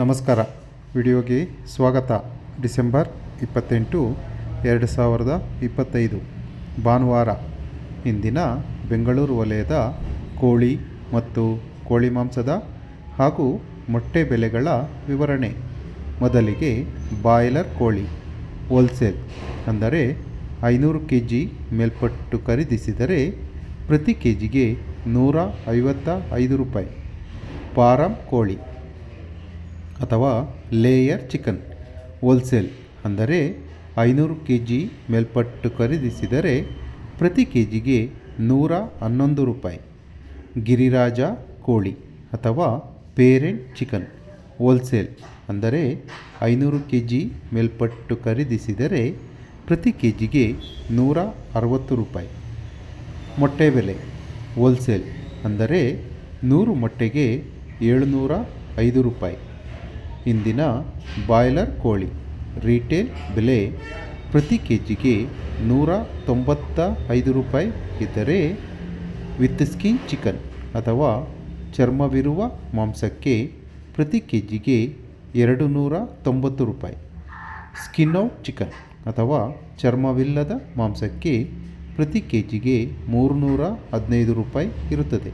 ನಮಸ್ಕಾರ. ವಿಡಿಯೋಗೆ ಸ್ವಾಗತ. ಡಿಸೆಂಬರ್ 28, 2025 ಭಾನುವಾರ. ಇಂದಿನ ಬೆಂಗಳೂರು ವಲಯದ ಕೋಳಿ ಮತ್ತು ಕೋಳಿ ಮಾಂಸದ ಹಾಗೂ ಮೊಟ್ಟೆ ಬೆಲೆಗಳ ವಿವರಣೆ. ಮೊದಲಿಗೆ ಬಾಯ್ಲರ್ ಕೋಳಿ ಹೋಲ್ಸೇಲ್ ಅಂದರೆ 500 kg ಮೇಲ್ಪಟ್ಟು ಖರೀದಿಸಿದರೆ ಪ್ರತಿ ಕೆಜಿಗೆ 155 ರೂಪಾಯಿ. ಫಾರಂ ಕೋಳಿ ಅಥವಾ ಲೇಯರ್ ಚಿಕನ್ ಹೋಲ್ಸೇಲ್ ಅಂದರೆ 500 kg ಮೇಲ್ಪಟ್ಟು ಖರೀದಿಸಿದರೆ ಪ್ರತಿ ಕೆಜಿಗೆ 111 ರೂಪಾಯಿ. ಗಿರಿರಾಜ ಕೋಳಿ ಅಥವಾ ಪೇರೆಂಟ್ ಚಿಕನ್ ಹೋಲ್ಸೇಲ್ ಅಂದರೆ 500 kg ಮೇಲ್ಪಟ್ಟು ಖರೀದಿಸಿದರೆ ಪ್ರತಿ ಕೆಜಿಗೆ 160 ರೂಪಾಯಿ. ಮೊಟ್ಟೆ ಬೆಲೆ ಹೋಲ್ಸೇಲ್ ಅಂದರೆ 100 ಮೊಟ್ಟೆಗೆ 705 ರೂಪಾಯಿ. ಇಂದಿನ ಬಾಯ್ಲರ್ ಕೋಳಿ ರೀಟೇಲ್ ಬೆಲೆ ಪ್ರತಿ ಕೆಜಿಗೆ 195 ರೂಪಾಯಿ ಇದ್ದರೆ, ವಿತ್ ಸ್ಕಿನ್ ಚಿಕನ್ ಅಥವಾ ಚರ್ಮವಿರುವ ಮಾಂಸಕ್ಕೆ ಪ್ರತಿ ಕೆಜಿಗೆ 290 ರೂಪಾಯಿ. ಸ್ಕಿನ್ ಔಟ್ ಚಿಕನ್ ಅಥವಾ ಚರ್ಮವಿಲ್ಲದ ಮಾಂಸಕ್ಕೆ ಪ್ರತಿ ಕೆಜಿಗೆ 315 ರೂಪಾಯಿ ಇರುತ್ತದೆ.